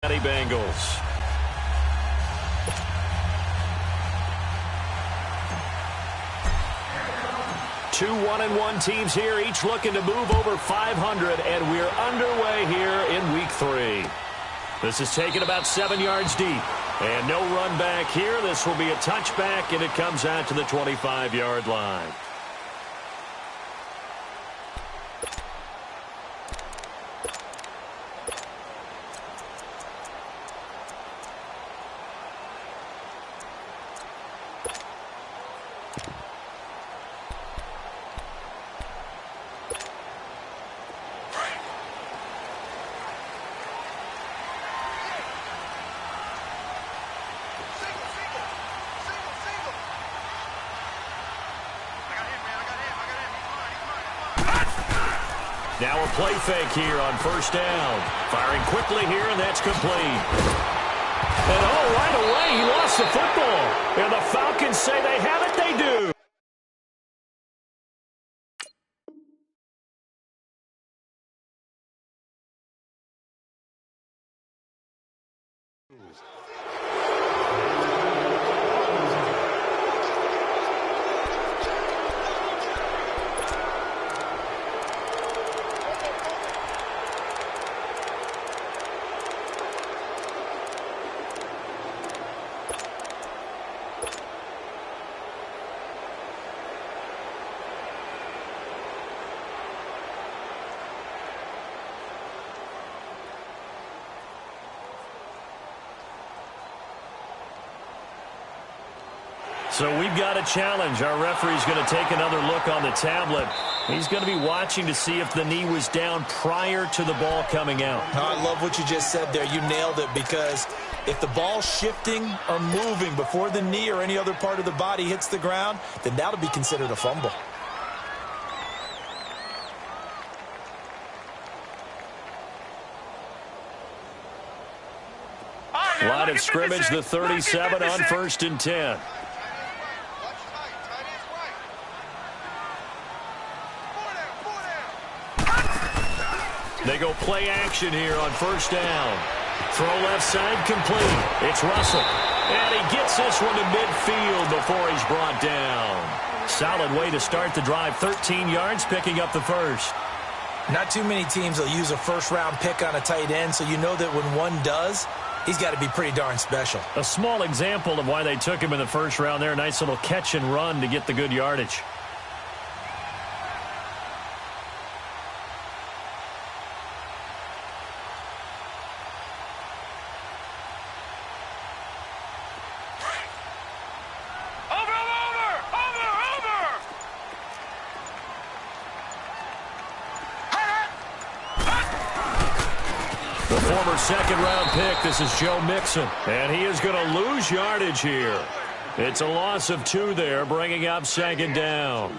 Bengals. Two 1-1 teams here, each looking to move over 500, and we're underway here in week 3. This is taken about 7 yards deep, and no run back here. This will be a touchback, and it comes out to the 25-yard line. Now a play fake here on first down. Firing quickly here, and that's complete. And right away, he lost the football. And the Falcons say they have it, they do. So we've got a challenge. Our referee's going to take another look on the tablet. He's going to be watching to see if the knee was down prior to the ball coming out. I love what you just said there. You nailed it, because if the ball's shifting or moving before the knee or any other part of the body hits the ground, then that'll be considered a fumble. Line of scrimmage, the 37 on 1st and 10. They go play action here on first down. Throw left side complete. It's Russell. And he gets this one to midfield before he's brought down. Solid way to start the drive. 13 yards, picking up the first. Not too many teams will use a first-round pick on a tight end, so you know that when one does, he's got to be pretty darn special. A small example of why they took him in the first round there. Nice little catch and run to get the good yardage. Second-round pick. This is Joe Mixon. And he is going to lose yardage here. It's a loss of 2 there, bringing up second down.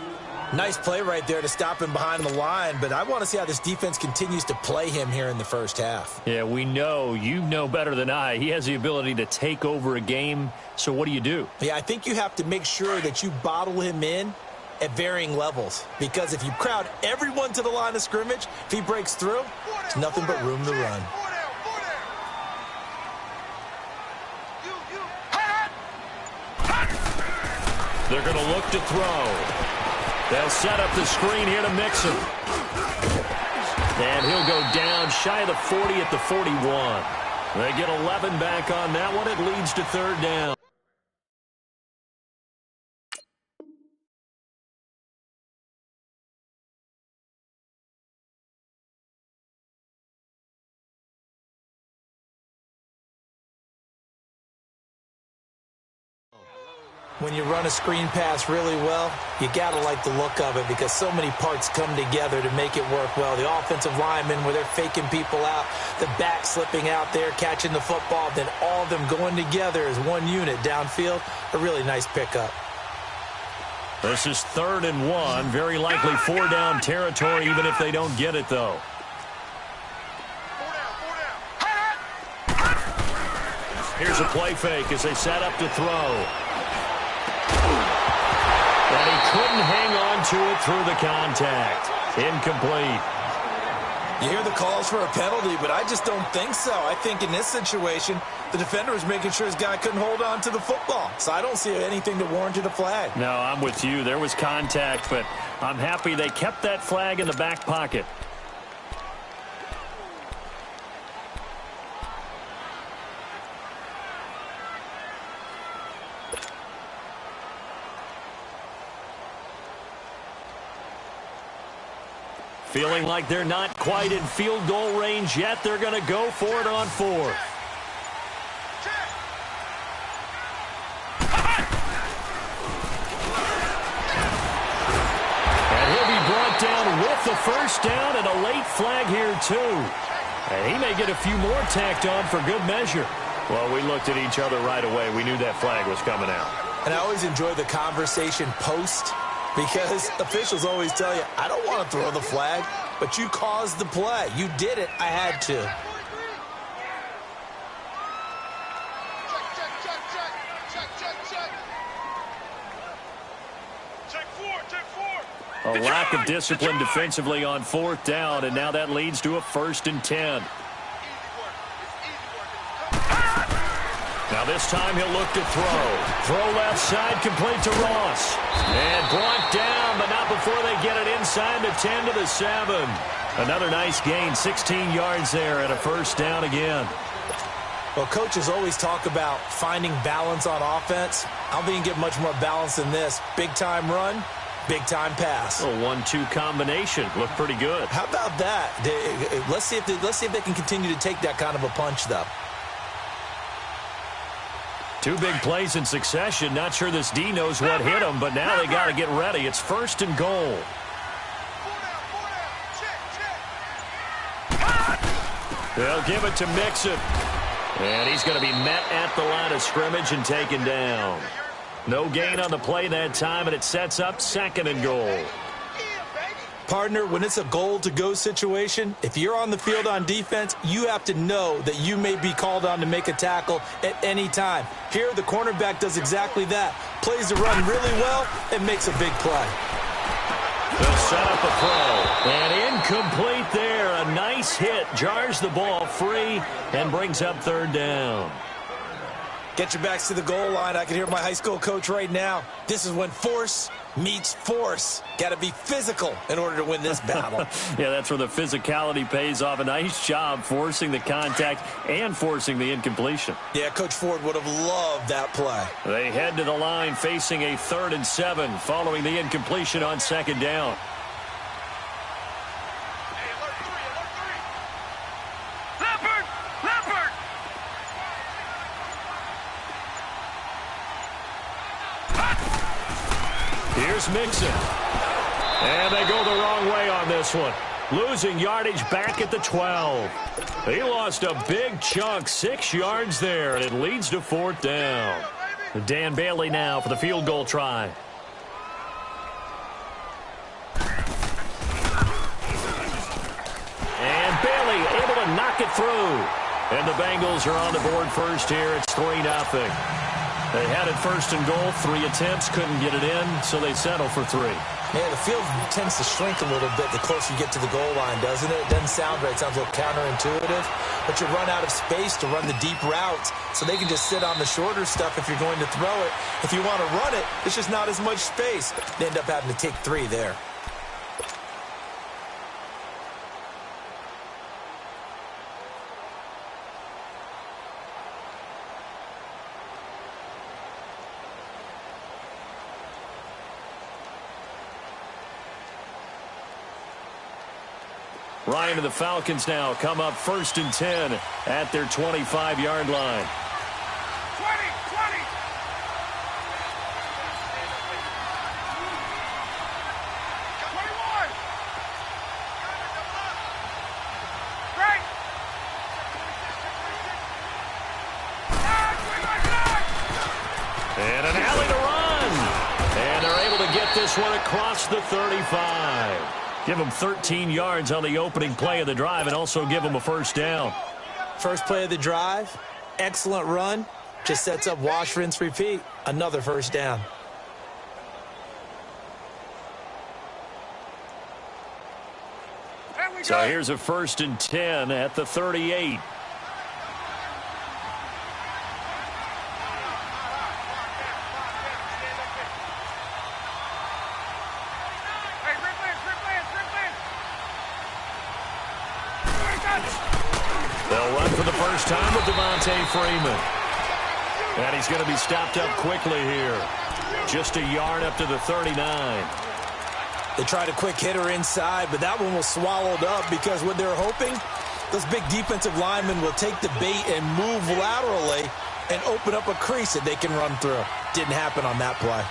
Nice play right there to stop him behind the line, but I want to see how this defense continues to play him here in the first half. Yeah, we know. You know better than I. He has the ability to take over a game, so what do? Yeah, I think you have to make sure that you bottle him in at varying levels, because if you crowd everyone to the line of scrimmage, if he breaks through, there's nothing but room to run. They're going to look to throw. They'll set up the screen here to Mixon. And he'll go down shy of the 40 at the 41. They get 11 back on that one. It leads to third down. When you run a screen pass really well, you got to like the look of it, because so many parts come together to make it work well. The offensive linemen, where they're faking people out, the back slipping out there, catching the football, then all of them going together as one unit downfield. A really nice pickup. This is 3rd and 1. Very likely 4-down territory, even if they don't get it, though. Here's a play fake as they set up to throw. And he couldn't hang on to it through the contact. Incomplete. You hear the calls for a penalty, but I just don't think so. I think in this situation, the defender was making sure his guy couldn't hold on to the football. So I don't see anything to warrant a flag. No, I'm with you. There was contact, but I'm happy they kept that flag in the back pocket. Feeling like they're not quite in field goal range yet. They're going to go for it on fourth. And he'll be brought down with the first down and a late flag here too. And he may get a few more tacked on for good measure. Well, we looked at each other right away. We knew that flag was coming out. And I always enjoy the conversation post, because officials always tell you, I don't want to throw the flag, but you caused the play. You did it. I had to. A lack of discipline defensively on fourth down, and now that leads to a 1st and 10. Now this time he'll look to throw. Throw left side, complete to Ross. And brought down, but not before they get it inside the 10 to the 7. Another nice gain, 16 yards there, and a 1st down again. Well, coaches always talk about finding balance on offense. I don't think you can get much more balance than this. Big-time run, big-time pass. A 1-2 combination. Looked pretty good. How about that? Let's see if they can continue to take that kind of a punch, though. 2 big plays in succession. Not sure this D knows what hit him, but now they got to get ready. It's 1st and goal. They'll give it to Mixon. And he's going to be met at the line of scrimmage and taken down. No gain on the play that time, and it sets up 2nd and goal. Partner, when it's a goal-to-go situation, if you're on the field on defense, you have to know that you may be called on to make a tackle at any time. Here, the cornerback does exactly that. Plays the run really well and makes a big play. They'll set up a throw. And incomplete there. A nice hit. Jars the ball free and brings up 3rd down. Get your backs to the goal line. I can hear my high school coach right now. This is when force meets force. Got to be physical in order to win this battle. Yeah, that's where the physicality pays off. A nice job forcing the contact and forcing the incompletion. Yeah, Coach Ford would have loved that play. They head to the line facing a 3rd and 7 following the incompletion on 2nd down. Here's Mixon. And they go the wrong way on this one. Losing yardage back at the 12. He lost a big chunk, 6 yards there, and it leads to 4th down. Dan Bailey now for the field goal try. And Bailey able to knock it through. And the Bengals are on the board first here. It's 3-0. They had it 1st and goal, 3 attempts, couldn't get it in, so they settle for 3. Yeah, the field tends to shrink a little bit the closer you get to the goal line, doesn't it? It doesn't sound right. It sounds a little counterintuitive. But you run out of space to run the deep routes, so they can just sit on the shorter stuff if you're going to throw it. If you want to run it, it's just not as much space. They end up having to take 3 there. Ryan and the Falcons now come up 1st and 10 at their 25-yard line. 20. Great. And an alley to run. And they're able to get this one across the 35. Give them 13 yards on the opening play of the drive and also give them a 1st down. First play of the drive, excellent run. Just sets up wash, rinse, repeat. Another 1st down. And we So here's a 1st and 10 at the 38. They'll run for the first time with Devontae Freeman. And he's going to be stopped up quickly here. Just a yard up to the 39. They tried a quick hitter inside, but that one was swallowed up because what they're hoping, those big defensive linemen will take the bait and move laterally and open up a crease that they can run through. Didn't happen on that play.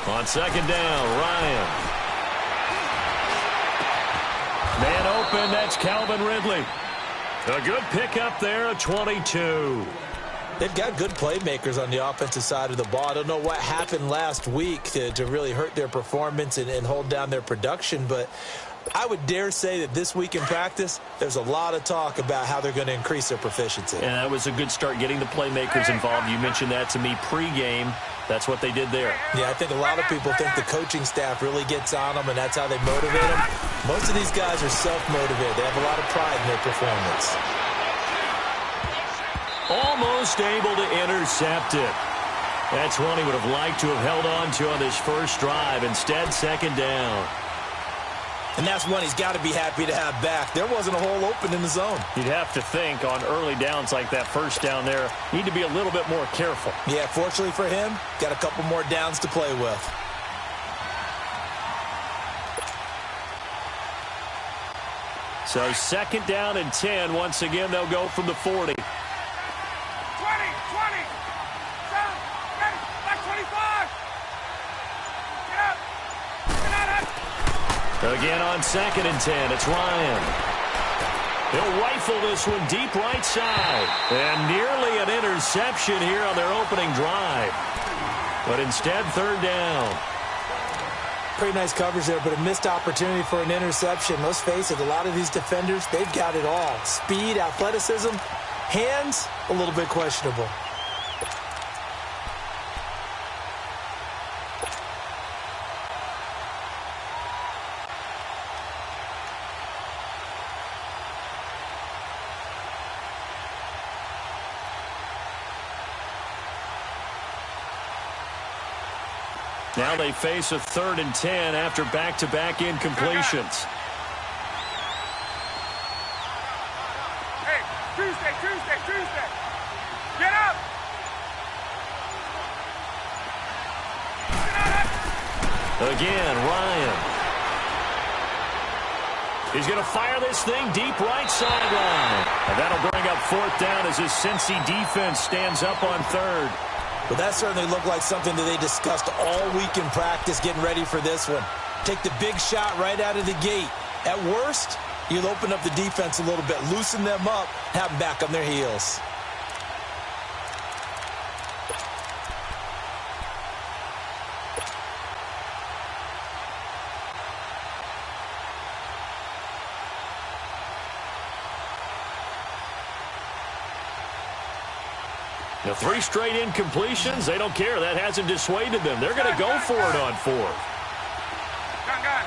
On 2nd down, Ryan. Man open, that's Calvin Ridley. A good pickup there, a 22. They've got good playmakers on the offensive side of the ball. I don't know what happened last week to really hurt their performance and hold down their production, but I would dare say that this week in practice, there's a lot of talk about how they're going to increase their proficiency. And that was a good start getting the playmakers involved. You mentioned that to me pregame. That's what they did there. Yeah, I think a lot of people think the coaching staff really gets on them, and that's how they motivate them. Most of these guys are self-motivated. They have a lot of pride in their performance. Almost able to intercept it. That's one he would have liked to have held on to on this first drive. Instead, 2nd down. And that's one he's got to be happy to have back. There wasn't a hole open in the zone. You'd have to think on early downs like that first down there, need to be a little bit more careful. Yeah, fortunately for him, got a couple more downs to play with. So 2nd down and 10. Once again, they'll go from the 40. 20, 20. Back 25. Get up. Again on 2nd and 10, it's Ryan. He'll rifle this one deep right side. And nearly an interception here on their opening drive. But instead, 3rd down. Pretty nice coverage there, but a missed opportunity for an interception. Let's face it, a lot of these defenders, they've got it all. Speed, athleticism, hands, a little bit questionable. Now they face a 3rd and 10 after back-to-back incompletions. Hey, Tuesday. Get up. Again, Ryan. He's going to fire this thing deep right sideline. And that'll bring up 4th down as his Cincy defense stands up on 3rd. But that certainly looked like something that they discussed all week in practice getting ready for this one. Take the big shot right out of the gate. At worst, you'll open up the defense a little bit, loosen them up, have them back on their heels. Now 3 straight incompletions, they don't care. That hasn't dissuaded them. They're going to go for it on 4th. Gun.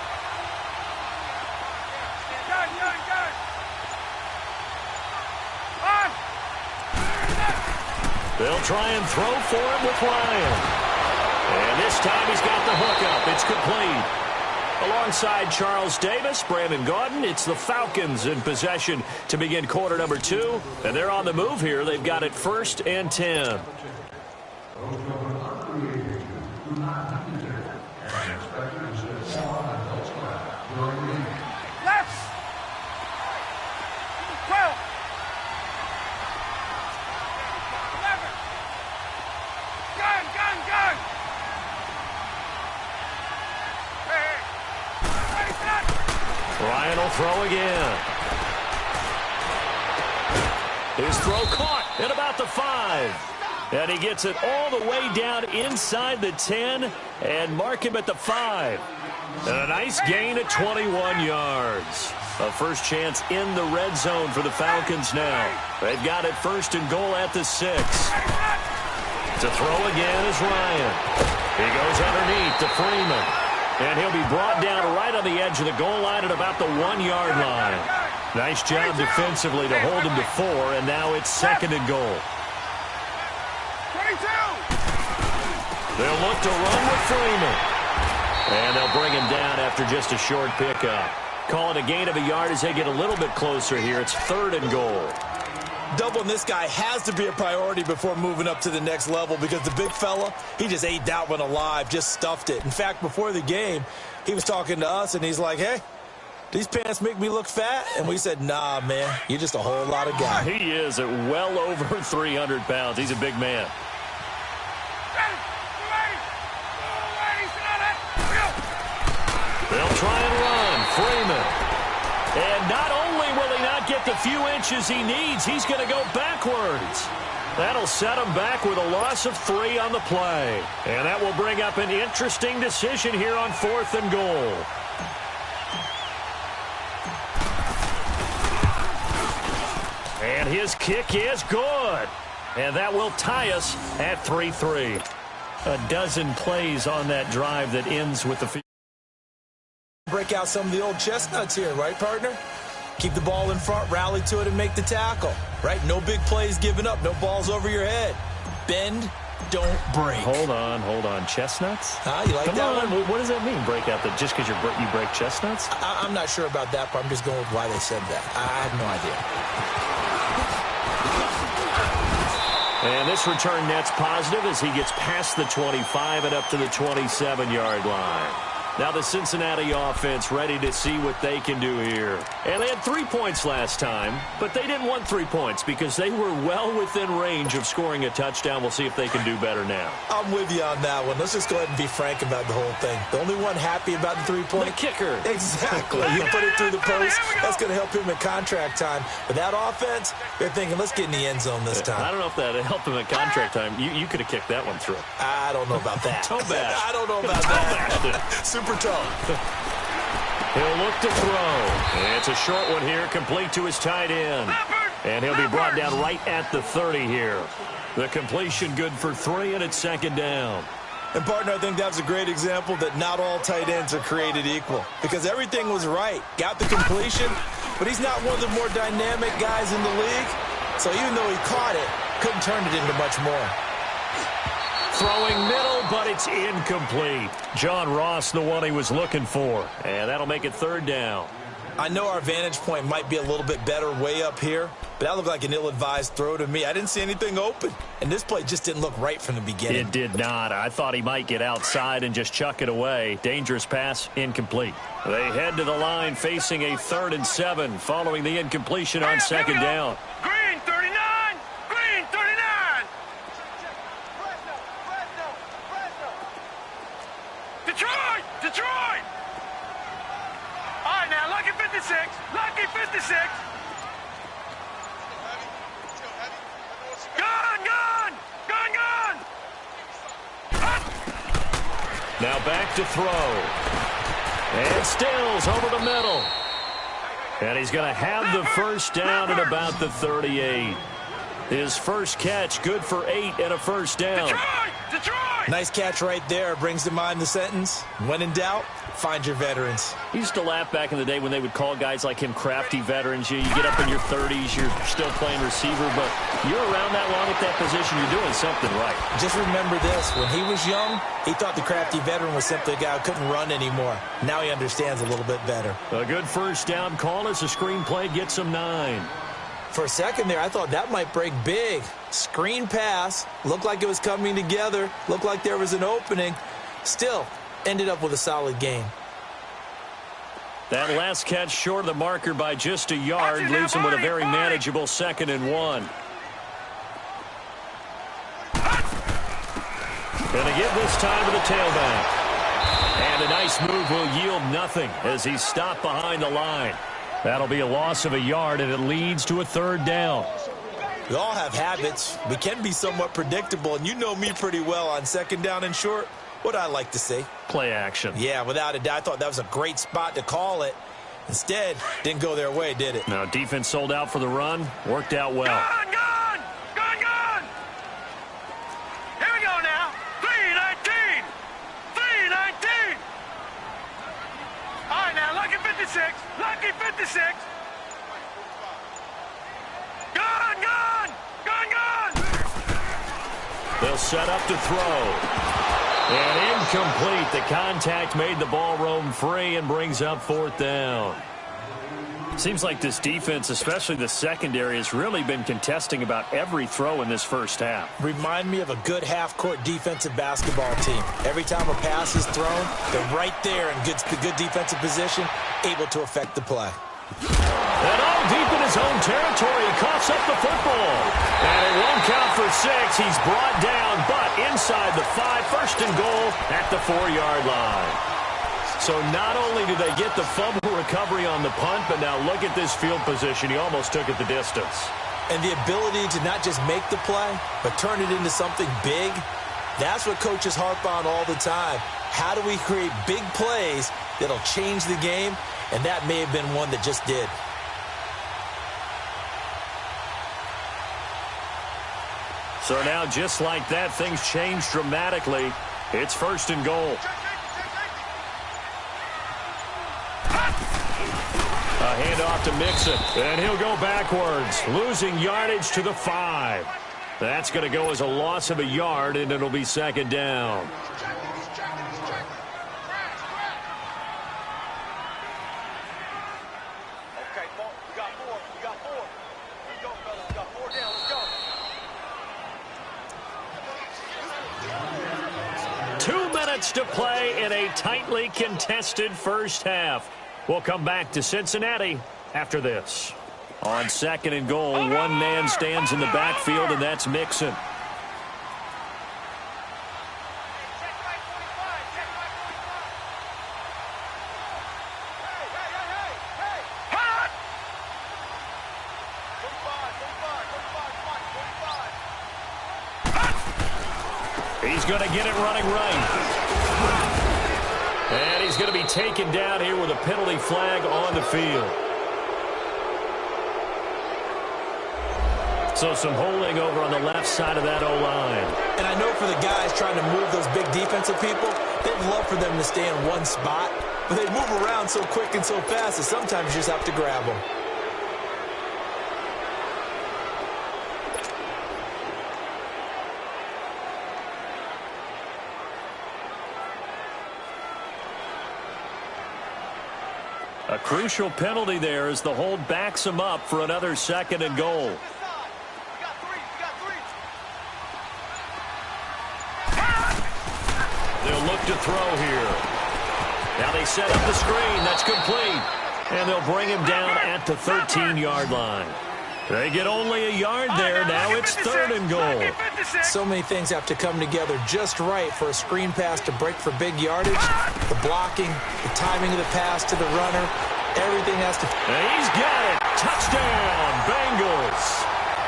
On. They'll try and throw for him with Ryan. And this time he's got the hook up. It's complete. Alongside Charles Davis, Brandon Gaudin, it's the Falcons in possession to begin quarter number 2. And they're on the move here. They've got it 1st and 10. Left. 12. 11. Gun. Hey. Ryan will throw again. His throw caught at about the 5. And he gets it all the way down inside the 10 and mark him at the 5. And a nice gain of 21 yards. A first chance in the red zone for the Falcons now. They've got it first and goal at the 6. To throw again is Ryan. He goes underneath to Freeman. And he'll be brought down right on the edge of the goal line at about the 1-yard line. Nice job defensively to hold him to 4, and now it's second and goal. 22. They'll look to run with Freeman. And they'll bring him down after just a short pickup. Call it a gain of a yard as they get a little bit closer here. It's third and goal. Doubling this guy has to be a priority before moving up to the next level because the big fella, he just ate that one alive, just stuffed it. In fact, before the game, he was talking to us, and he's like, hey, these pants make me look fat? And we said, nah, man, you're just a whole lot of guy. He is at well over 300 pounds. He's a big man. They'll try and run. Freeman. And not only will he not get the few inches he needs, he's going to go backwards. That'll set him back with a loss of 3 on the play. And that will bring up an interesting decision here on 4th and goal. And his kick is good. And that will tie us at 3-3. A dozen plays on that drive that ends with the field. Break out some of the old chestnuts here, right, partner? Keep the ball in front, rally to it, and make the tackle, right? No big plays given up, no balls over your head. Bend, don't break. Hold on. Chestnuts? You like that one? What does that mean, break out? Just because you break chestnuts? I'm not sure about that part. I'm just going with why they said that. I have no idea. And this return net's positive as he gets past the 25 and up to the 27-yard line. Now the Cincinnati offense ready to see what they can do here. And they had 3 points last time, but they didn't want 3 points because they were well within range of scoring a touchdown. We'll see if they can do better now. I'm with you on that one. Let's just go ahead and be frank about the whole thing. The only one happy about the 3-point? The kicker. Exactly. You put it through the post. That's going to help him in contract time. But that offense, they're thinking, let's get in the end zone this time. I don't know if that helped him in contract time. You could have kicked that one through. I don't know about that. Toe bash. I don't know about that. Super toe. He'll look to throw. It's a short one here, complete to his tight end. And he'll be brought down right at the 30 here. The completion good for 3, and it's second down. And, partner, I think that's a great example that not all tight ends are created equal. Because everything was right. Got the completion, but he's not one of the more dynamic guys in the league. So even though he caught it, couldn't turn it into much more. Throwing middle, but it's incomplete. John Ross, the one he was looking for. And that'll make it third down. I know our vantage point might be a little bit better way up here, but that looked like an ill-advised throw to me. I didn't see anything open, and this play just didn't look right from the beginning. It did not. I thought he might get outside and just chuck it away. Dangerous pass, incomplete. They head to the line facing a 3rd and 7 following the incompletion on second down. Green 39! Green 39! Detroit! Detroit! All right, now, lucky 56. Lucky 56. Gun, gun! Gun, gun! Now back to throw. And Stills over the middle. And he's going to have the first down at about the 38. His first catch, good for 8 and a first down. Detroit! Detroit! Nice catch right there. Brings to mind the sentence, when in doubt, find your veterans. He used to laugh back in the day when they would call guys like him crafty veterans. You get up in your 30s, you're still playing receiver, but you're around that long at that position, you're doing something right. Just remember this, when he was young, he thought the crafty veteran was simply a guy who couldn't run anymore. Now he understands a little bit better. A good first down call as the screen play gets him 9. For a second there, I thought that might break big. Screen pass, looked like it was coming together, looked like there was an opening. Still, ended up with a solid game. That last catch short of the marker by just a yard leaves him with a very manageable 2nd and 1. Gonna give this time to the tailback. And a nice move will yield nothing as he's stopped behind the line. That'll be a loss of a yard, and it leads to a 3rd down. We all have habits. We can be somewhat predictable, and you know me pretty well on 2nd down and short. What I like to see. Play action. Yeah, without a doubt. I thought that was a great spot to call it. Instead, didn't go their way, did it? No, defense sold out for the run. Worked out well. Gone, gone! Gone, gone! Here we go now. 3:19. 3:19. All right, now, lucky 56. Lucky 56. Gone, gone! Gone, gone! They'll set up to throw. And incomplete. The contact made the ball roam free and brings up 4th down. Seems like this defense, especially the secondary, has really been contesting about every throw in this first half. Remind me of a good half-court defensive basketball team. Every time a pass is thrown, they're right there in good defensive position, able to affect the play. And all deep in his own territory, he coughs up the football. And it won't count for 6. He's brought down, but inside the 5, 1st and goal at the 4-yard line. So not only do they get the fumble recovery on the punt, but now look at this field position. He almost took it the distance. And the ability to not just make the play, but turn it into something big, that's what coaches harp on all the time. How do we create big plays that'll change the game? And that may have been one that just did. So now, just like that, things change dramatically. It's 1st and goal. A handoff to Mixon, and he'll go backwards, losing yardage to the 5. That's going to go as a loss of a yard, and it'll be 2nd down. To play in a tightly contested first half. We'll come back to Cincinnati after this. On 2nd and goal, one man stands in the backfield, and that's Mixon. He's going to get it running right. And he's going to be taken down here with a penalty flag on the field. So some holding over on the left side of that O-line. And I know for the guys trying to move those big defensive people, they'd love for them to stay in one spot. But they move around so quick and so fast that sometimes you just have to grab them. A crucial penalty there as the hold backs him up for another 2nd and goal. They'll look to throw here. Now they set up the screen. That's complete. And they'll bring him down at the 13-yard line. They get only a yard there. Now it's 3rd and goal. So many things have to come together just right for a screen pass to break for big yardage. The blocking, the timing of the pass to the runner, everything has to... And he's got it. Touchdown, Bengals.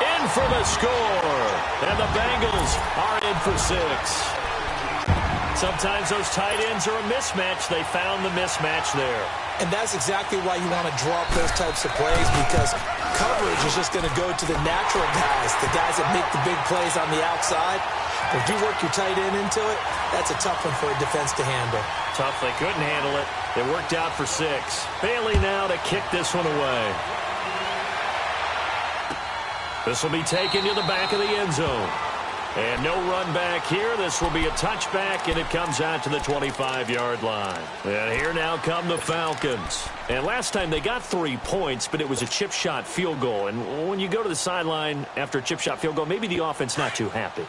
In for the score. And the Bengals are in for 6. Sometimes those tight ends are a mismatch. They found the mismatch there. And that's exactly why you want to draw up those types of plays, because coverage is just going to go to the natural guys, the guys that make the big plays on the outside. But if you work your tight end into it, that's a tough one for a defense to handle. Tough. They couldn't handle it. It worked out for 6. Bailey now to kick this one away. This will be taken to the back of the end zone. And no run back here. This will be a touchback, and it comes out to the 25-yard line. And here now come the Falcons. And last time they got 3 points, but it was a chip shot field goal. And when you go to the sideline after a chip shot field goal, maybe the offense not too happy.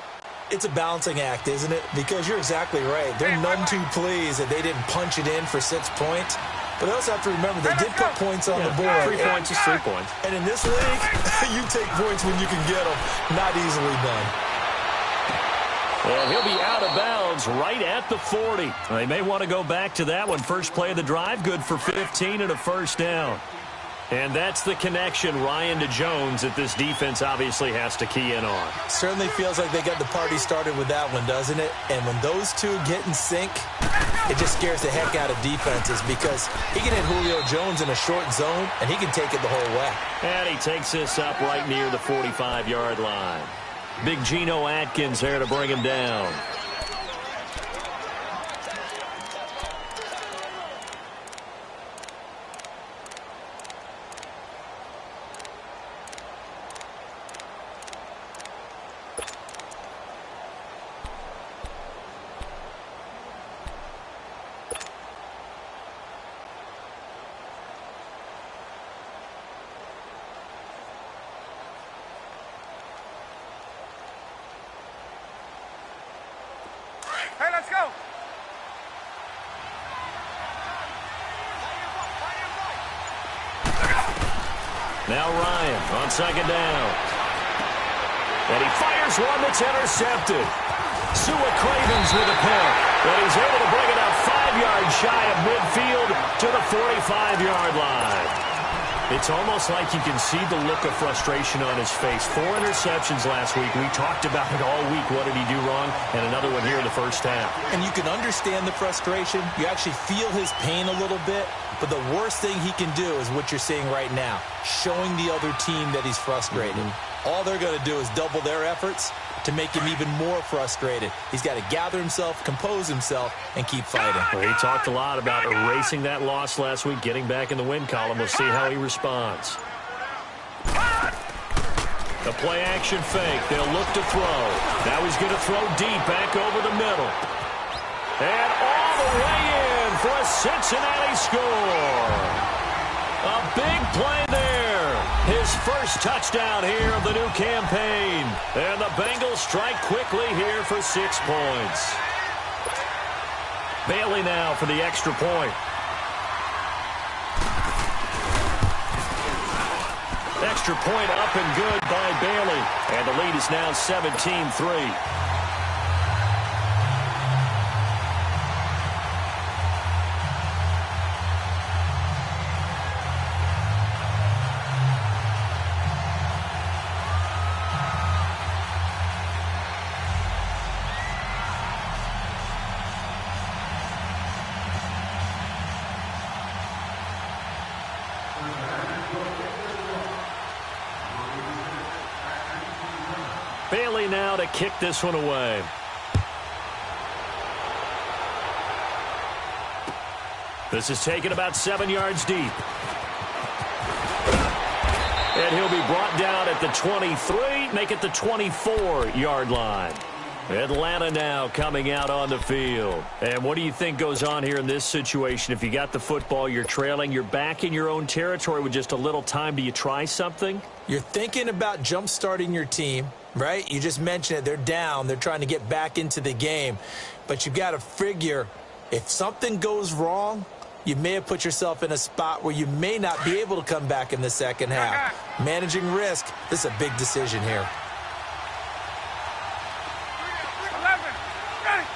It's a balancing act, isn't it? Because you're exactly right. They're none too pleased that they didn't punch it in for 6 points. But they also have to remember they did put points on the board. 3 points is 3 points. And in this league, you take points when you can get them. Not easily done. And he'll be out of bounds right at the 40. They may want to go back to that one. First play of the drive, good for 15 and a first down. And that's the connection, Ryan to Jones, that this defense obviously has to key in on. Certainly feels like they got the party started with that one, doesn't it? And when those two get in sync, it just scares the heck out of defenses because he can hit Julio Jones in a short zone, and he can take it the whole way. And he takes this up right near the 45-yard line. Big Geno Atkins there to bring him down. Hey, let's go. Now Ryan on second down. And he fires one that's intercepted. Sua Cravens with a pick. And he's able to bring it up 5 yards shy of midfield to the 45-yard line. It's almost like you can see the look of frustration on his face. 4 interceptions last week. We talked about it all week. What did he do wrong? And another one here in the first half. And you can understand the frustration. You actually feel his pain a little bit. But the worst thing he can do is what you're seeing right now, showing the other team that he's frustrated. All they're going to do is double their efforts to make him even more frustrated. He's got to gather himself, compose himself, and keep fighting. Well, he talked a lot about erasing that loss last week, getting back in the win column. We'll see how he responds. The play-action fake. They'll look to throw. Now he's going to throw deep back over the middle. And all the way in for a Cincinnati score. A big play there. His first touchdown here of the new campaign. And the Bengals strike quickly here for 6 points. Bailey now for the extra point. Extra point up and good by Bailey. And the lead is now 17-3. Bailey now to kick this one away. This is taken about 7 yards deep. And he'll be brought down at the 23, make it the 24-yard line. Atlanta now coming out on the field. And what do you think goes on here in this situation? If you got the football, you're trailing, you're back in your own territory with just a little time. Do you try something? You're thinking about jump-starting your team, right? You just mentioned it. They're down. They're trying to get back into the game. But you've got to figure if something goes wrong, you may have put yourself in a spot where you may not be able to come back in the second half. Managing risk, this is a big decision here. 11. Ready.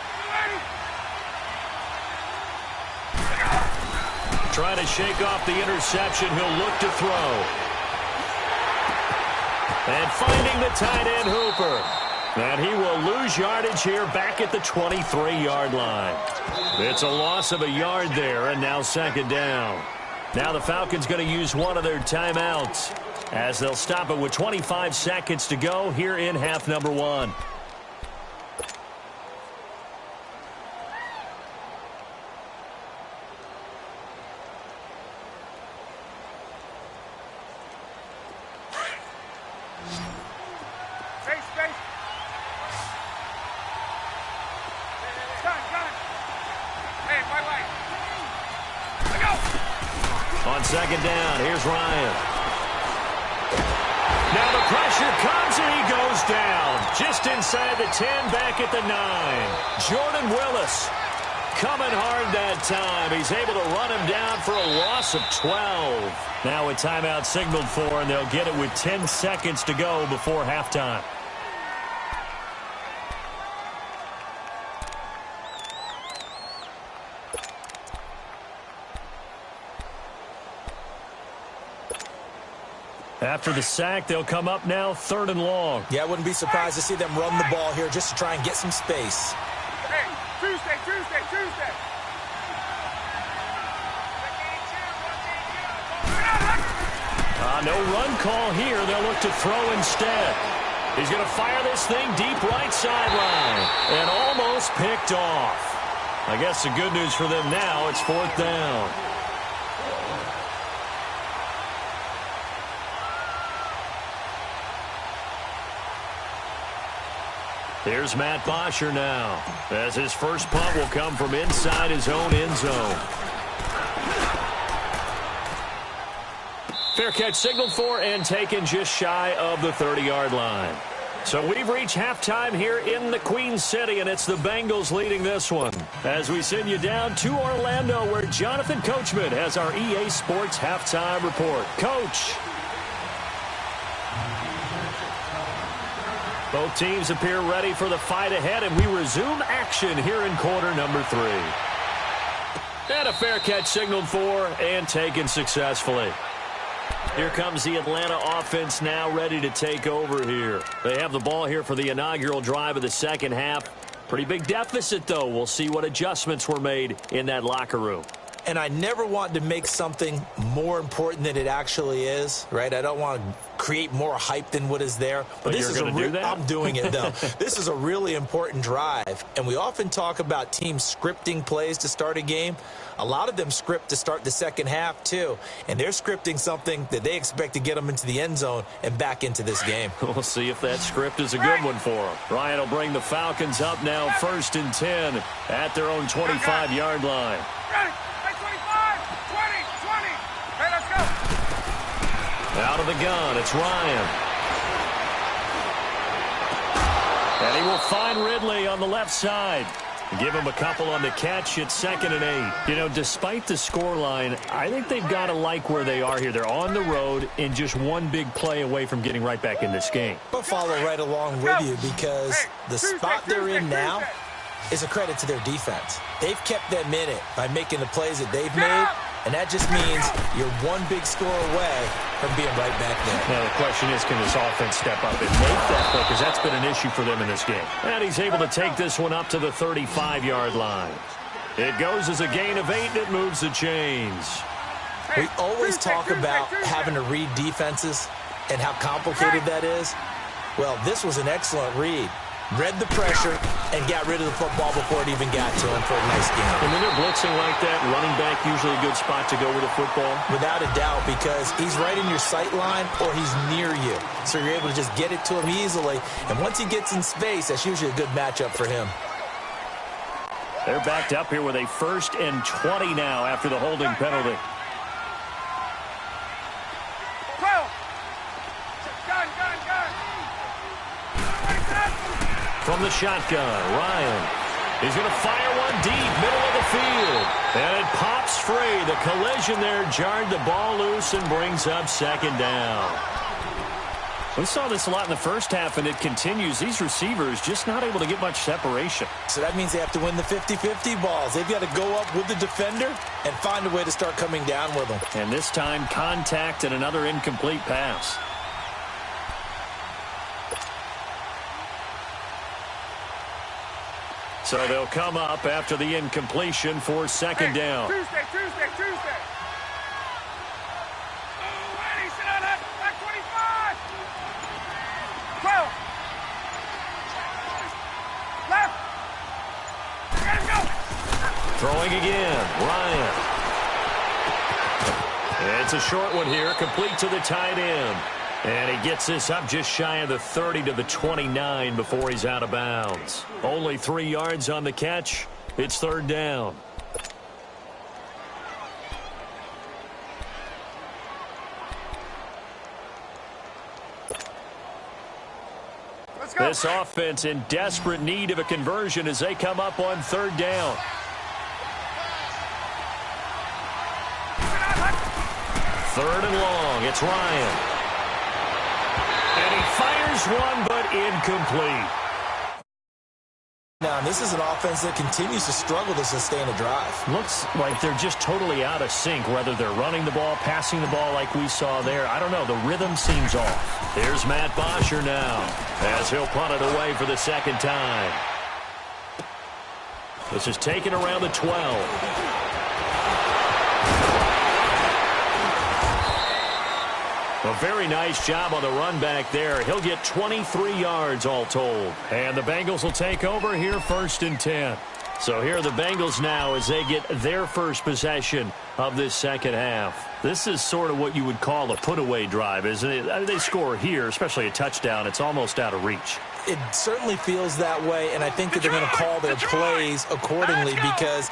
Trying to shake off the interception. He'll look to throw. And finding the tight end, Hooper. And he will lose yardage here back at the 23-yard line. It's a loss of a yard there, and now second down. Now the Falcons going to use one of their timeouts as they'll stop it with 25 seconds to go here in half number 1. On second down, here's Ryan. Now the pressure comes and he goes down. Just inside the 10, back at the 9. Jordan Willis coming hard that time. He's able to run him down for a loss of 12. Now a timeout signaled for, and they'll get it with 10 seconds to go before halftime. After the sack, they'll come up now 3rd and long. Yeah, I wouldn't be surprised to see them run the ball here just to try and get some space. Hey, Tuesday. No run call here. They'll look to throw instead. He's going to fire this thing deep right sideline. And almost picked off. I guess the good news for them now, it's 4th down. Here's Matt Bosher now, as his first punt will come from inside his own end zone. Fair catch signaled for and taken just shy of the 30-yard line. So we've reached halftime here in the Queen City, and it's the Bengals leading this one. As we send you down to Orlando, where Jonathan Coachman has our EA Sports halftime report. Coach. Both teams appear ready for the fight ahead, and we resume action here in quarter number 3. And a fair catch signaled for and taken successfully. Here comes the Atlanta offense now ready to take over here. They have the ball here for the inaugural drive of the second half. Pretty big deficit, though. We'll see what adjustments were made in that locker room. And I never want to make something more important than it actually is, right? I don't want to create more hype than what is there. But this is do that? I'm doing it, though. This is a really important drive. And we often talk about teams scripting plays to start a game. A lot of them script to start the second half, too. And they're scripting something that they expect to get them into the end zone and back into this game. We'll see if that script is a good one for them. Ryan will bring the Falcons up now 1st and 10 at their own 25-yard line. Ready. 25, 20. Hey, let's go. Out of the gun, it's Ryan. And he will find Ridley on the left side. Give him a couple on the catch. It's 2nd and 8. You know, despite the scoreline, I think they've got to like where they are here. They're on the road and just one big play away from getting right back in this game. I'll follow right along with you because the spot they're in now is a credit to their defense. They've kept them in it by making the plays that they've made, and that just means you're one big score away from being right back there. Now, the question is, can this offense step up and make that play? Because that's been an issue for them in this game. And he's able to take this one up to the 35-yard line. It goes as a gain of 8, and it moves the chains. We always talk about having to read defenses and how complicated that is. Well, this was an excellent read. Read the pressure and got rid of the football before it even got to him for a nice game. And when they're blitzing like that, running back usually a good spot to go with the football? Without a doubt, because he's right in your sight line or he's near you. So you're able to just get it to him easily. And once he gets in space, that's usually a good matchup for him. They're backed up here with a 1st and 20 now after the holding penalty. From the shotgun, Ryan. He's going to fire one deep, middle of the field. And it pops free. The collision there jarred the ball loose and brings up 2nd down. We saw this a lot in the first half, and it continues. These receivers just not able to get much separation. So that means they have to win the 50-50 balls. They've got to go up with the defender and find a way to start coming down with them. And this time, contact and another incomplete pass. So they'll come up after the incompletion for 2nd down. Tuesday. Oh, Eddie, sit on that. Back 25. 12. Left. Ready to go. Throwing again, Ryan. It's a short one here, complete to the tight end. And he gets this up just shy of the 30 to the 29 before he's out of bounds. Only 3 yards on the catch. It's 3rd down. Let's go. This offense in desperate need of a conversion as they come up on 3rd down. Third and long. It's Ryan. And he fires one, but incomplete. Now, touchdown. This is an offense that continues to struggle to sustain a drive. Looks like they're just totally out of sync, whether they're running the ball, passing the ball like we saw there. I don't know. The rhythm seems off. Here's Matt Bosher now as he'll punt it away for the second time. This is taken around the 12. A very nice job on the run back there. He'll get 23 yards all told. And the Bengals will take over here 1st and 10. So here are the Bengals now as they get their first possession of this second half. This is sort of what you would call a put-away drive, isn't it? I mean, they score here, especially a touchdown. It's almost out of reach. It certainly feels that way, and I think that they're going to call their plays accordingly because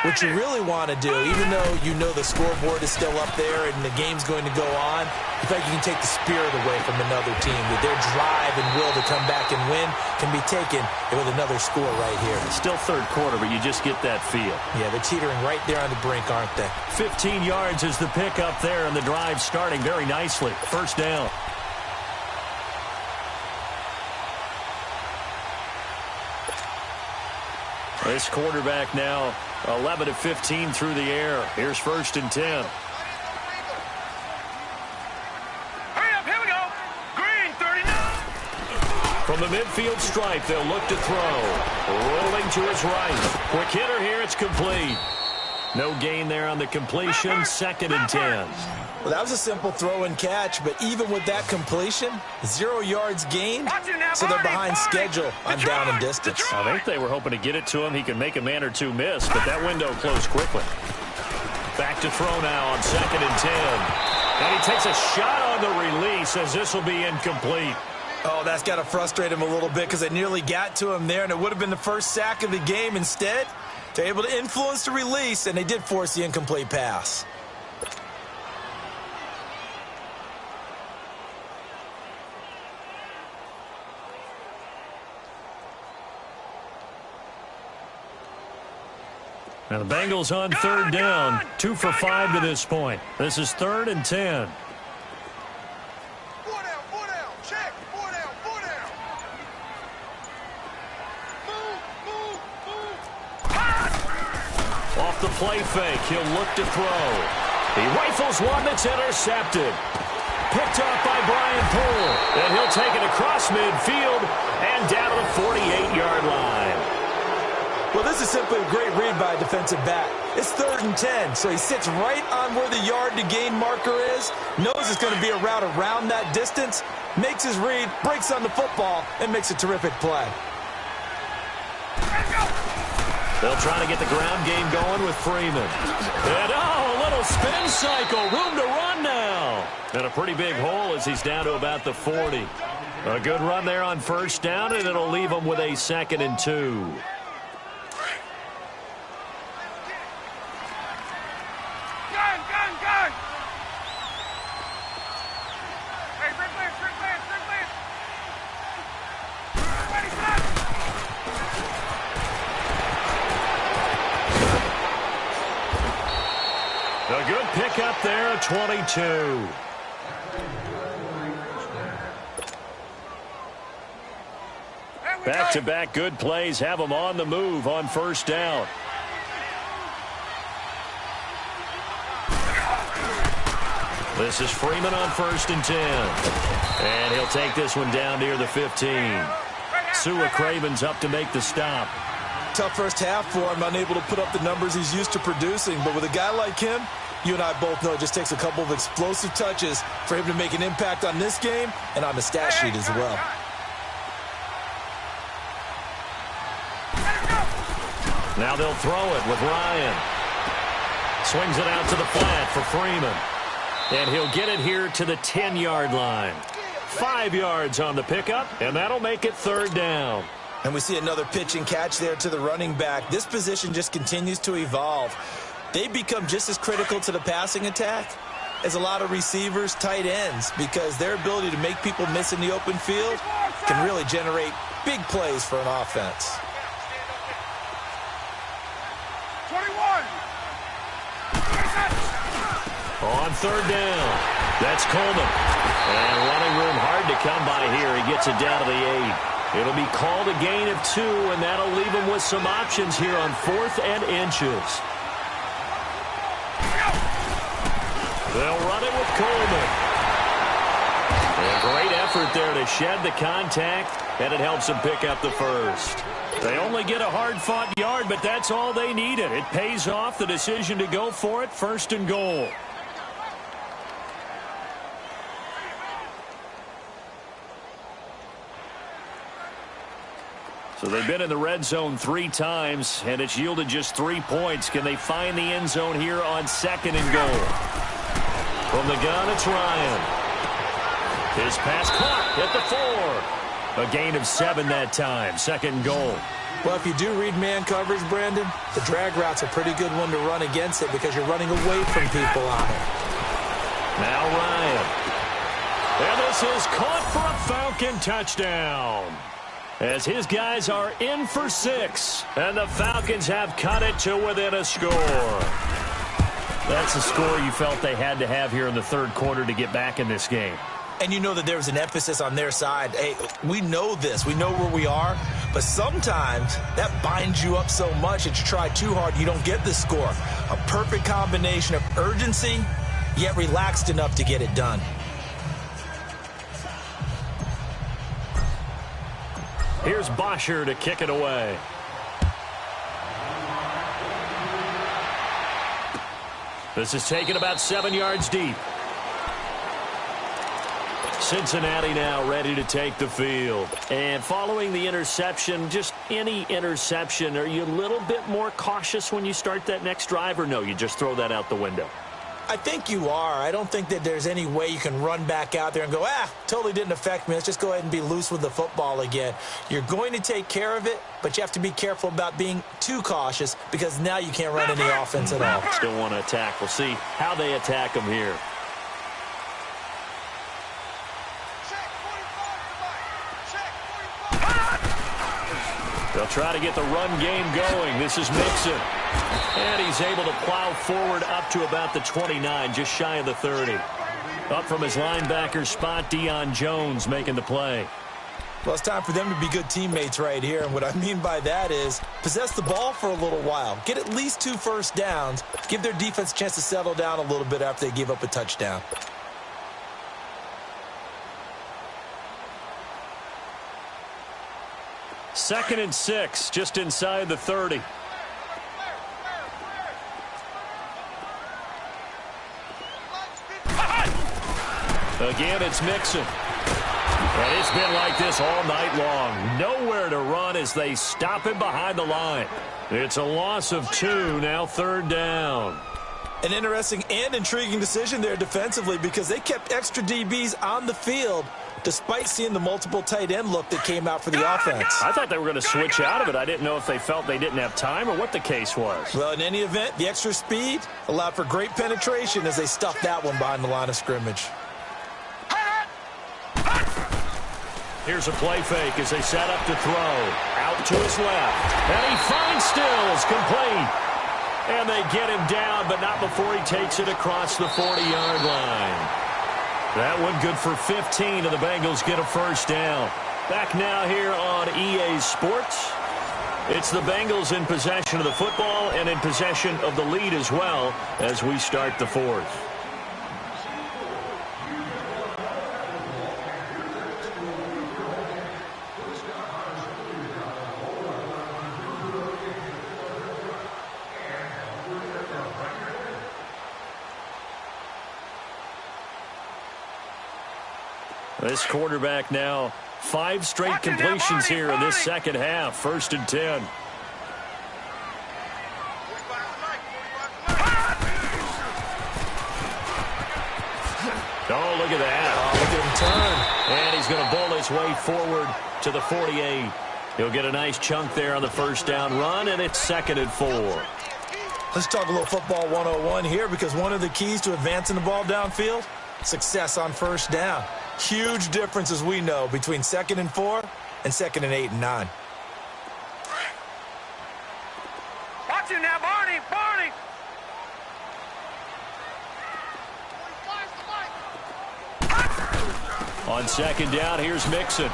what you really want to do, even though you know the scoreboard is still up there and the game's going to go on, I think you can take the spirit away from another team. That their drive and will to come back and win can be taken with another score right here. It's still third quarter, but you just get that feel. Yeah, they're teetering right there on the brink, aren't they? 15 yards is the pickup there, and the drive starting very nicely. 1st down. This quarterback now 11 of 15 through the air. Here's 1st and 10. Hurry up, here we go. Green, 39. From the midfield stripe, they'll look to throw. Rolling to his right. Quick hitter here, it's complete. No gain there on the completion. 2nd and 10. Well, that was a simple throw and catch, but even with that completion, 0 yards gained, so they're behind schedule on down and distance. I think they were hoping to get it to him. He can make a man or two miss, but that window closed quickly. Back to throw now on 2nd and 10. And he takes a shot on the release as this will be incomplete. Oh, that's got to frustrate him a little bit because they nearly got to him there, and it would have been the first sack of the game. Instead, they're able to influence the release, and they did force the incomplete pass. Now the Bengals on 3rd down. 2 for 5 to this point. This is 3rd and 10. 4 down, 4 down. Check. 4 down, 4 down. Move. Off the play fake, he'll look to throw. He rifles one that's intercepted. Picked off by Brian Poole. And he'll take it across midfield and down to the 48-yard line. Well, this is simply a great read by a defensive back. It's 3rd and 10, so he sits right on where the yard-to-gain marker is, knows it's going to be a route around that distance, makes his read, breaks on the football, and makes a terrific play. They'll try to get the ground game going with Freeman. And, a little spin cycle. Room to run now. And a pretty big hole as he's down to about the 40. A good run there on 1st down, and it'll leave him with a 2nd and 2. Gun. Hey, Rick Lance. Ready, set. A good pickup there, 22. Back-to-back good plays have them on the move on 1st down. This is Freeman on 1st and 10. And he'll take this one down near the 15. Sua Craven's up to make the stop. Tough first half for him, unable to put up the numbers he's used to producing. But with a guy like him, you and I both know it just takes a couple of explosive touches for him to make an impact on this game and on the stat sheet as well. Now they'll throw it with Ryan. Swings it out to the flat for Freeman. And he'll get it here to the 10-yard line. 5 yards on the pickup, and that'll make it 3rd down. And we see another pitch and catch there to the running back. This position just continues to evolve. They become just as critical to the passing attack as a lot of receivers, tight ends, because their ability to make people miss in the open field can really generate big plays for an offense. 21. On 3rd down, that's Coleman. And running room hard to come by here. He gets it down to the 8. It'll be called a gain of 2, and that'll leave them with some options here on 4th and inches. They'll run it with Coleman. A great effort there to shed the contact, and it helps them pick up the first. They only get a hard-fought yard, but that's all they needed. It pays off the decision to go for it, 1st and goal. So they've been in the red zone 3 times, and it's yielded just 3 points. Can they find the end zone here on 2nd and goal? From the gun, it's Ryan. His pass caught at the 4. A gain of 7 that time. 2nd and goal. Well, if you do read man coverage, Brandon, the drag route's a pretty good one to run against it because you're running away from people on it. Now Ryan. And this is caught for a Falcon touchdown. As his guys are in for 6, and the Falcons have cut it to within a score. That's the score you felt they had to have here in the 3rd quarter to get back in this game. And you know that there's an emphasis on their side. Hey, we know this. We know where we are. But sometimes that binds you up so much that you try too hard, you don't get the score. A perfect combination of urgency, yet relaxed enough to get it done. Here's Bosher to kick it away. This is taken about 7 yards deep. Cincinnati now ready to take the field. And following the interception, just any interception, are you a little bit more cautious when you start that next drive, or no, you just throw that out the window? I think you are. I don't think that there's any way you can run back out there and go, totally didn't affect me. Let's just go ahead and be loose with the football again. You're going to take care of it, but you have to be careful about being too cautious because now you can't run any offense at all. Still want to attack. We'll see how they attack them here. They'll try to get the run game going. This is Mixon. And he's able to plow forward up to about the 29, just shy of the 30. Up from his linebacker spot, Deion Jones making the play. Well, it's time for them to be good teammates right here. And what I mean by that is possess the ball for a little while. Get at least 2 first downs. Give their defense a chance to settle down a little bit after they give up a touchdown. Second and 6, just inside the 30. Again, it's Mixon. And it's been like this all night long. Nowhere to run as they stop him behind the line. It's a loss of 2, now 3rd down. An interesting and intriguing decision there defensively because they kept extra DBs on the field despite seeing the multiple tight end look that came out for the offense. I thought they were going to switch out of it. I didn't know if they felt they didn't have time or what the case was. Well, in any event, the extra speed allowed for great penetration as they stuffed that one behind the line of scrimmage. Here's a play fake as they set up to throw. Out to his left. And he finds Stills, complete. And they get him down, but not before he takes it across the 40-yard line. That one good for 15, and the Bengals get a first down. Back now here on EA Sports. It's the Bengals in possession of the football and in possession of the lead as well as we start the 4th. This quarterback now 5 straight completions here in this second half. 1st and 10. Oh, look at that. Oh, look at him turn. And he's going to bull his way forward to the 48. He'll get a nice chunk there on the first down run, and it's 2nd and 4. Let's talk a little football 101 here because one of the keys to advancing the ball downfield, success on first down. Huge difference, as we know, between 2nd and 4 and 2nd and 8 and 9. Watch him now, Barney! Barney! On 2nd down, here's Mixon.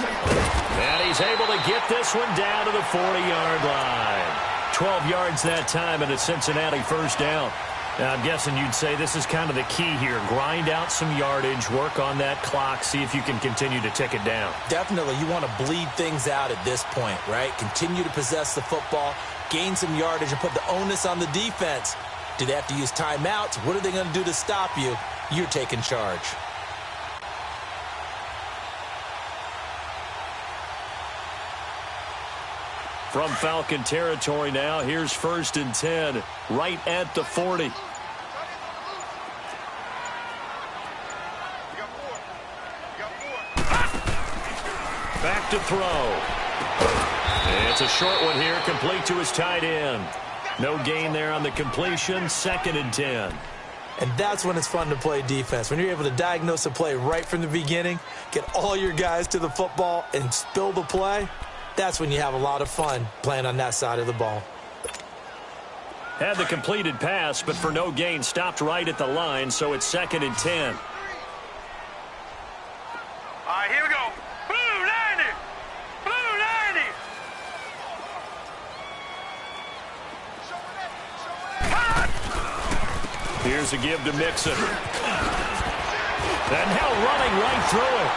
And he's able to get this one down to the 40-yard line. 12 yards that time and a Cincinnati first down. Now, I'm guessing you'd say this is kind of the key here. Grind out some yardage, work on that clock, see if you can continue to tick it down. Definitely. You want to bleed things out at this point, right? Continue to possess the football, gain some yardage, and put the onus on the defense. Do they have to use timeouts? What are they going to do to stop you? You're taking charge. From Falcon territory now, here's 1st and 10, right at the 40. Back to throw. It's a short one here, complete to his tight end. No gain there on the completion, 2nd and 10. And that's when it's fun to play defense. When you're able to diagnose a play right from the beginning, get all your guys to the football and spill the play, that's when you have a lot of fun playing on that side of the ball. Had the completed pass, but for no gain, stopped right at the line, so it's 2nd and 10. All right, here we go. Blue 90. Blue 90. Here's a give to Mixon. And now running right through it.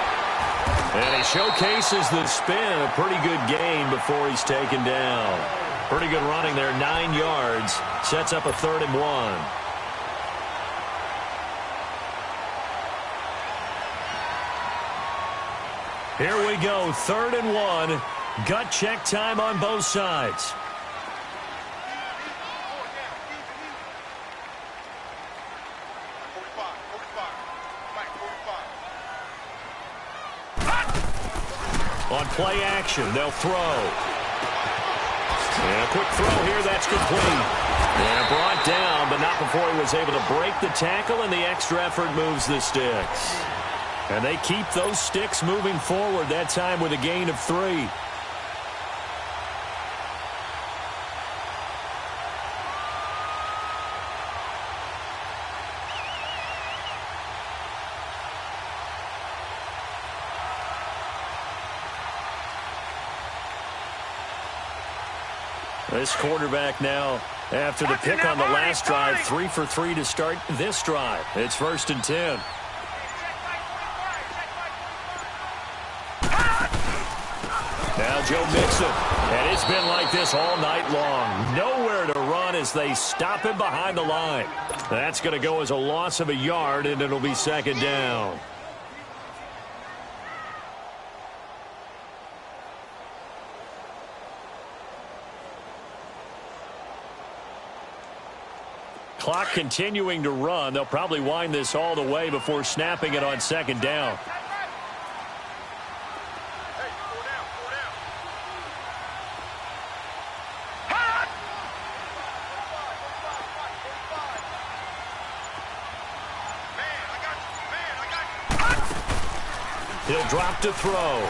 And he showcases the spin. A pretty good gain before he's taken down. Pretty good running there, 9 yards. Sets up a 3rd and 1. Here we go, 3rd and 1. Gut check time on both sides. On play action, they'll throw. And a quick throw here, that's complete. And brought down, but not before he was able to break the tackle, and the extra effort moves the sticks. And they keep those sticks moving forward, that time with a gain of 3. This quarterback now, after the pick on the last drive, 3 for 3 to start this drive. It's 1st and 10. Now Joe Mixon. And it's been like this all night long. Nowhere to run as they stop him behind the line. That's going to go as a loss of a yard, and it'll be 2nd down. Clock continuing to run. They'll probably wind this all the way before snapping it on 2nd down. He'll drop to throw.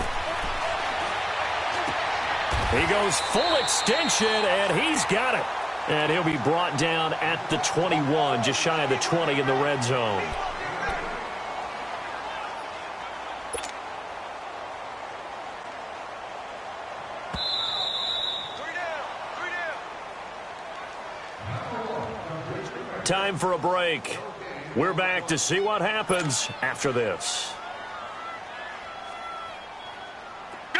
He goes full extension, and he's got it. And he'll be brought down at the 21, just shy of the 20 in the red zone. Time for a break. We're back to see what happens after this.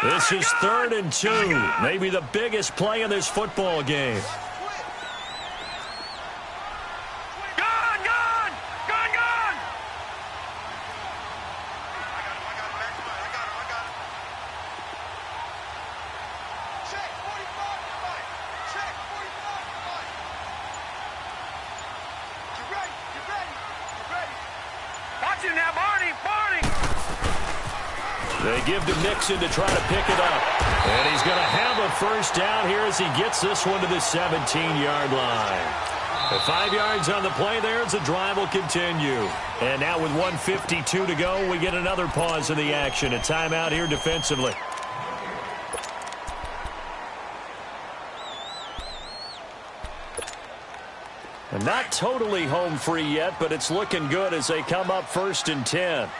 This is 3rd and 2, maybe the biggest play in this football game. They give to Mixon to try to pick it up. And he's going to have a first down here as he gets this one to the 17-yard line. The 5 yards on the play there as the drive will continue. And now with 1:52 to go, we get another pause in the action. A timeout here defensively. And not totally home free yet, but it's looking good as they come up 1st and 10.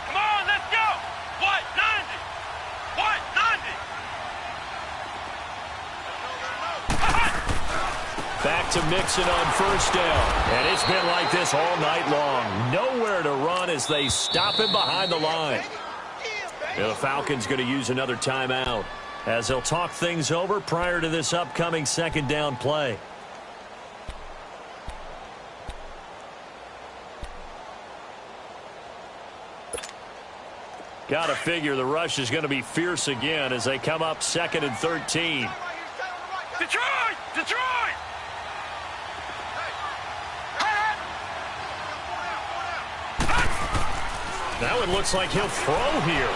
Come on, to mix it on first down. And it's been like this all night long. Nowhere to run as they stop him behind the line. And the Falcons going to use another timeout as they'll talk things over prior to this upcoming second down play. Got to figure the rush is going to be fierce again as they come up 2nd and 13. Detroit! Detroit! Now it looks like he'll throw here.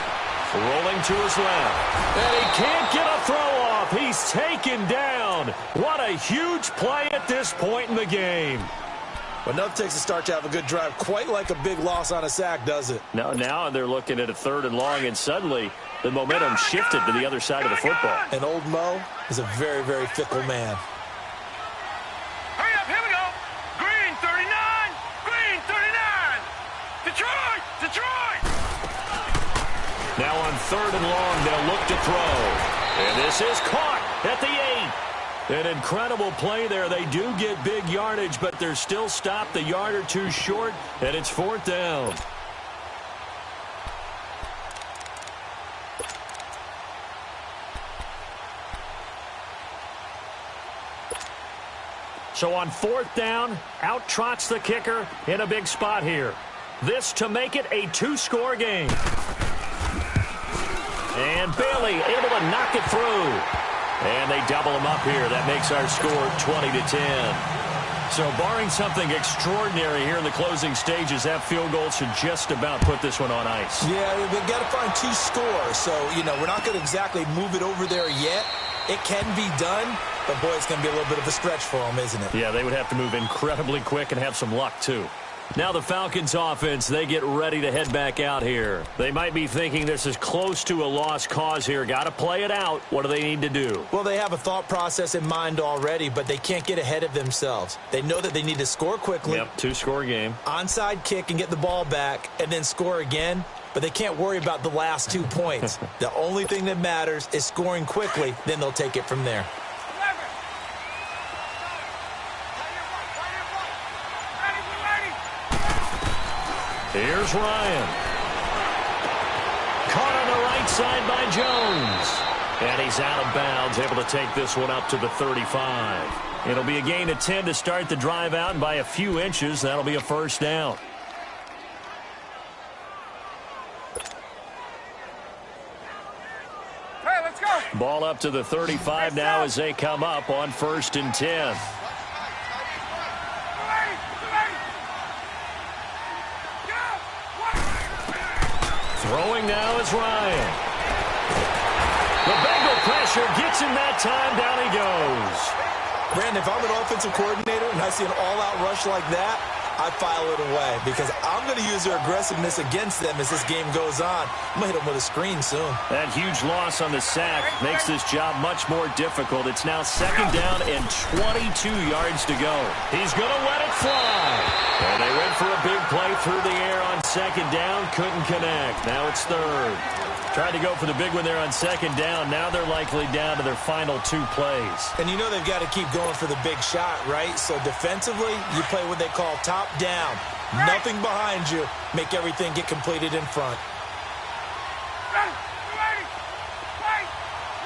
Rolling to his left. And he can't get a throw off. He's taken down. What a huge play at this point in the game. But enough takes a start to have a good drive. Quite like a big loss on a sack, does it? Now they're looking at a 3rd and long, and suddenly the momentum shifted to the other side of the football. And old Mo is a very, very fickle man. Hurry up, here we go. Green 39, green 39. Detroit, Detroit. Now on 3rd and long, they'll look to throw. And this is caught at the 8. An incredible play there. They do get big yardage, but they're still stopped a yard or two short, and it's 4th down. So on 4th down, out trots the kicker in a big spot here. This to make it a 2-score game. And Bailey able to knock it through. And they double him up here. That makes our score 20-10. So barring something extraordinary here in the closing stages, that field goal should just about put this one on ice. Yeah, they've got to find 2 scores. So, we're not going to exactly move it over there yet. It can be done, but boy, it's going to be a little bit of a stretch for them, isn't it? Yeah, they would have to move incredibly quick and have some luck, too. Now the Falcons offense, they get ready to head back out here. They might be thinking this is close to a lost cause here. Got to play it out. What do they need to do? Well, they have a thought process in mind already, but they can't get ahead of themselves. They know that they need to score quickly. Yep, 2-score game. Onside kick and get the ball back and then score again, but they can't worry about the last 2 points. The only thing that matters is scoring quickly, then they'll take it from there. Here's Ryan. Caught on the right side by Jones. And he's out of bounds, able to take this one up to the 35. It'll be a gain of 10 to start the drive out, and by a few inches, that'll be a 1st down. Hey, let's go. Ball up to the 35 now as they come up on 1st and 10. Throwing now is Ryan. The Bengal pressure gets him that time. Down he goes. Brandon, if I'm an offensive coordinator and I see an all-out rush like that, I file it away because I'm going to use their aggressiveness against them as this game goes on. I'm going to hit them with a screen soon. That huge loss on the sack makes this job much more difficult. It's now 2nd down and 22 yards to go. He's going to let it fly. And they went for a big play through the air on 2nd down. Couldn't connect. Now it's 3rd. Tried to go for the big one there on 2nd down. Now they're likely down to their final 2 plays. And they've got to keep going for the big shot, right? So defensively, you play what they call top down. Nothing behind you. Make everything get completed in front. Ready, ready. Wait,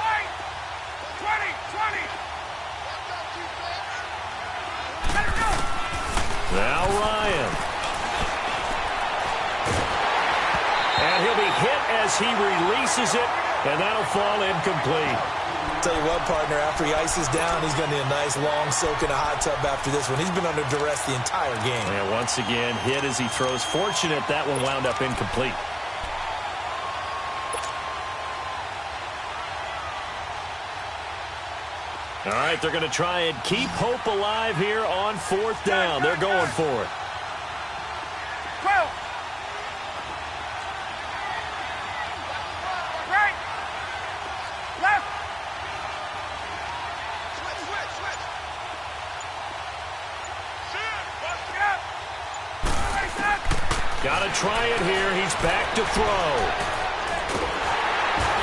wait. 20, 20. Let it go. Now Ryan. And he'll be hit as he releases it, and that'll fall incomplete. Tell you what, partner, after he ices down, he's going to need a nice long soak in a hot tub after this one. He's been under duress the entire game. And once again, hit as he throws. Fortunate that one wound up incomplete. All right, they're going to try and keep hope alive here on 4th down. They're going for it. 12. Right. Left. Switch. Got to try it here. He's back to throw.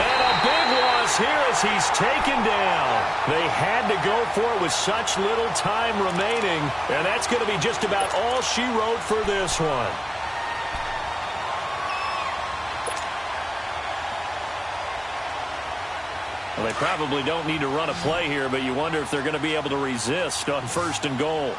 And a big loss this here as he's taken down. They had to go for it with such little time remaining, and that's going to be just about all she wrote for this one. Well, they probably don't need to run a play here, but you wonder if they're going to be able to resist on 1st and goal.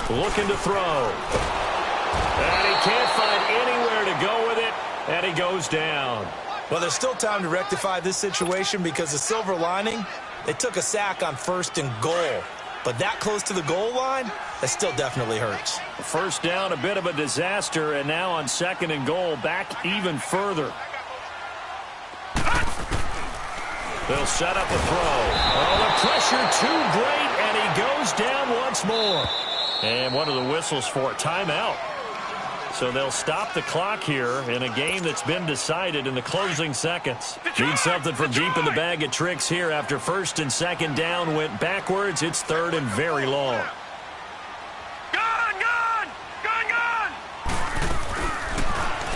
Looking to throw. And he can't find anywhere to go with it, and he goes down. Well, there's still time to rectify this situation because the silver lining, they took a sack on 1st and goal. But that close to the goal line, that still definitely hurts. First down, a bit of a disaster, and now on 2nd and goal, back even further. They'll set up a throw. Oh, the pressure too great, and he goes down once more. And one of the whistles for timeout. So they'll stop the clock here in a game that's been decided in the closing seconds. Need something from deep in the bag of tricks here after 1st and 2nd down went backwards. It's 3rd and very long. Gone!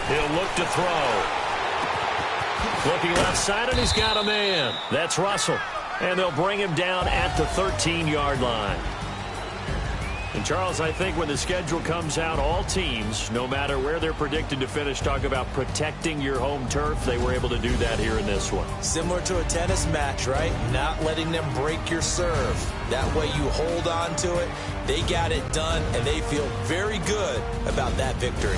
He'll look to throw. Looking left side, and he's got a man. That's Russell. And they'll bring him down at the 13-yard line. And, Charles, I think when the schedule comes out, all teams, no matter where they're predicted to finish, talk about protecting your home turf. They were able to do that here in this one. Similar to a tennis match, right? Not letting them break your serve. That way you hold on to it. They got it done, and they feel very good about that victory.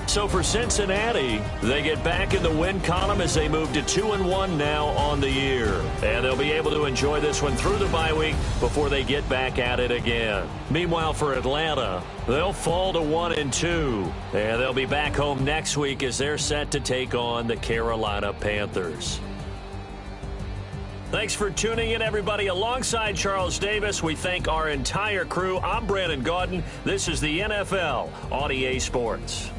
So for Cincinnati, they get back in the win column as they move to 2-1 now on the year. And they'll be able to enjoy this one through the bye week before they get back at it again. Meanwhile, for Atlanta, they'll fall to 1-2. And they'll be back home next week as they're set to take on the Carolina Panthers. Thanks for tuning in, everybody. Alongside Charles Davis, we thank our entire crew. I'm Brandon Gaudin. This is the NFL on EA Sports.